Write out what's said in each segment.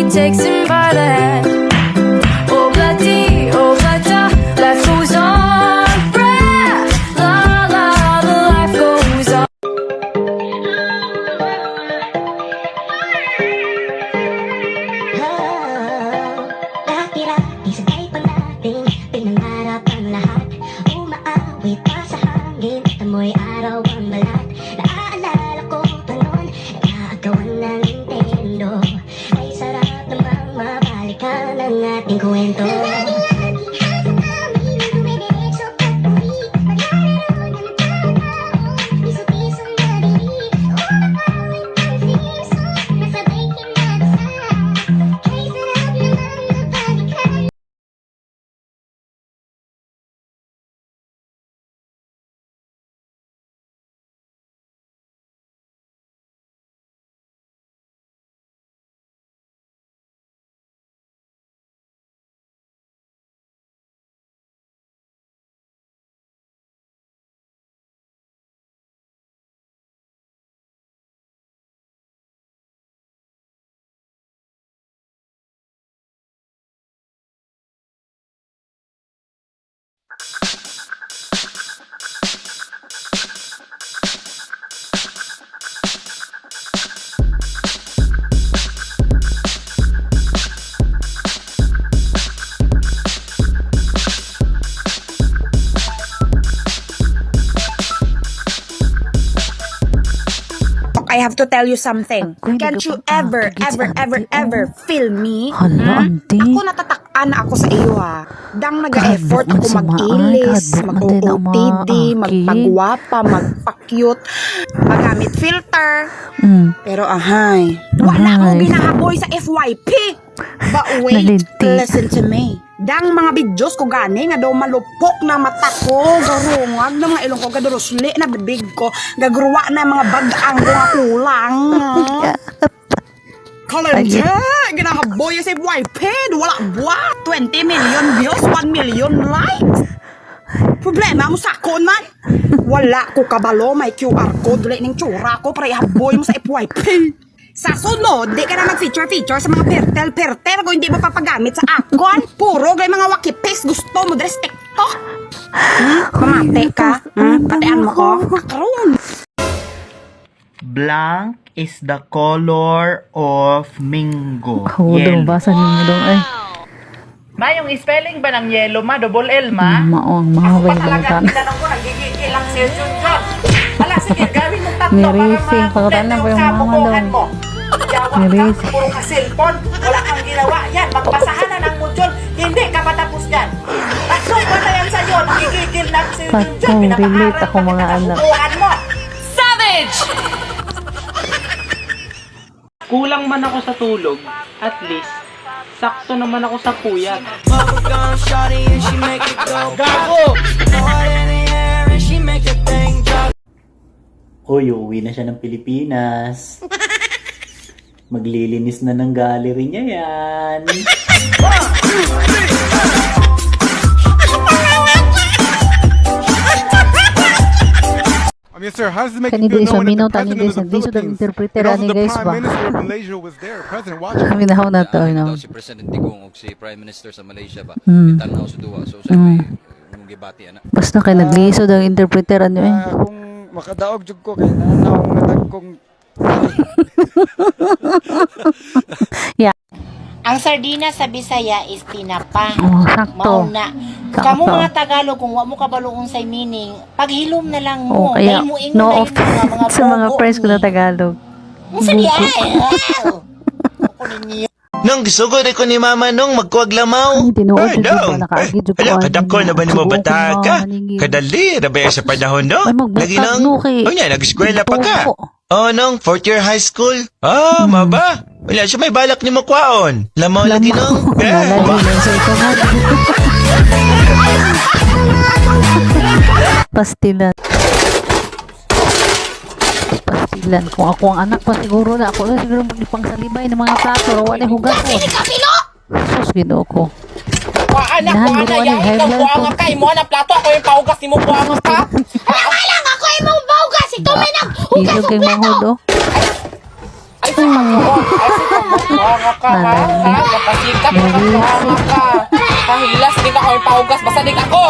Takes him by the hand. Oh, bloody, oh, bloody, life goes on. Breath, la, la, the life goes on. Dati-dati sa kay pag-ating pinangarap ang lahat. Umaawit pa sa hangin, amoy araw ang balat. Naaalala ko pa noon, nagkagawan ng Nintendo. Ay sarap namang mabalikan ang ating kwento. I have to tell you something. Can't you ever feel me? Hala, auntie. Ako natatak-an ako sa iyo ha. Dang nag-effort ako mag-ilis, mag-OOTD, magpagwapa, magpa-cute, magamit filter. Pero ahay, wala akong ginahaboy sa FYP. But wait, listen to me. Dang mga videos ko gani nga daw malupok na mata ko, garungag na mga ilong ko, gadurusli na bibig ko, gagruwa na mga bag-ang ko nga kulang. Kalente, ginahaboy sa FYP, wala buwa, 20 million views, 1 million likes. Problema mo sa akon man. Wala ko kabalo, may QR code ulit ng tsura ko para ihaboy mo sa FYP. Sa sunod, di ka na mag-feature sa mga pertel kung hindi mo papagamit sa akon. Puro gay mga wakipis, gusto mo dress TikTok. Kumate ka? Patean mo ko? Karoon. Blank is the color of mango. Hudong, basa ninyo dong ay. Ma, yung spelling ba ng yellow, ma? Double L, ma? Maong, mga Ako pa way talaga, bangtan. tinanong ko, nagigigil lang si Junjun. Hala, sige, gawin mo tatlo Mirising, pagkatan na ko yung mama daw. Yawa ka, puro ka cellphone, wala kang ginawa. Yan, magbasahan na ng module, hindi ka matapos yan. Tatlong ba na yan sa'yo? Nagigigil lang si Junjun. Patong relate ako mga anak. Mo. Savage! Kulang man ako sa tulog, at least, sakto naman ako sa puyat. Gago! Hoy, uuwi na siya ng Pilipinas. Maglilinis na ng gallery niya yan. I mean, sir, how does it make Kani you di feel knowing saminaw that tani the di president sa of the diso Philippines interpreter and also ani the guys prime ba. minister of Malaysia was there, President watching? Kami na na to no. Si President Digong o si Prime Minister sa Malaysia ba. Itanaw sa duwa. So sabi, gibati ana. Basta kay naglisod ang interpreter ano eh. Kung makadaog jud ko kay nanaw nga dagkong Ang sardina sa Bisaya is tinapa. Oh, sakto. Mauna. Sakto. Kamu mga Tagalog, kung wa mo kabalong unsay meaning, paghilom na lang Oh, mo. kaya Dahil mo ingon no na off yun mga sa mga bogo friends ko na ni. Tagalog. Unsa di ay? Wow! Ako ninyo. Nung gisugod ako ni Mama nung magkuwag lamaw. Ay, tinuod Ay, jud dong. ba nakaagi jud ko. Wala, kadako na ba ni mo bataga? Kadali. Kadali, rabaya sa panahon no? Ay, magbutag, Lagi nang, no, kay- o niya, nag-eskwela pa ka. Tuko. Oh, nung, fourth year high school. Oh, maba. Wala siya may balak ni mo kwaon. Lamaw lagi nung. Nalagi lang sa ito nga. Pastilan. Pastilan. Kung ako ang anak pa siguro na ako na siguro magipang salibay ng mga plato. Rawa na hugas ko. Sus, ginoo ko. Kuhaan na, Nahan, kuhaan na. buruan, Yang high ikaw blood buang ko. ka. Imo na plato. Ako yung paugas. Imo buang ka. Wala lang ako yung paugas. Ito may nang Isog kay mahod oh. Ay, si Pagkaon. Ay, si Pagkaon ka, ha? Ha? Napasikat ka, buang ka. Pahilas, di ka ako yung paugas. Basta di ka ako.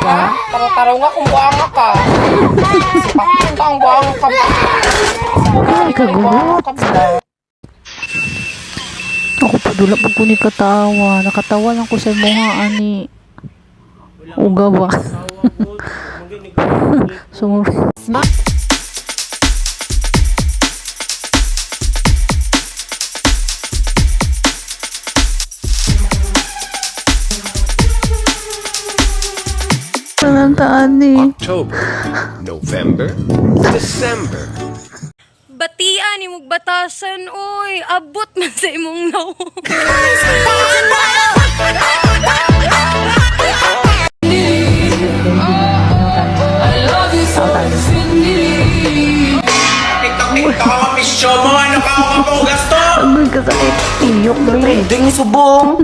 Ha? Taro-taro nga kung buang ka. Si Pagkaon ka ang buang ka. Ay, kagulat. Ako pa dula pag ko ni katawa. Nakatawa lang ko sa mga ani. Uga ba? Sorry. Talantaan ni. October, November, December. Batian ni mong batasan, oy. Abot man sa imong naong. Ikaw, misyo mo, ano ka ang gasto? Ang kasakit. Iyok na rin. Ding subong.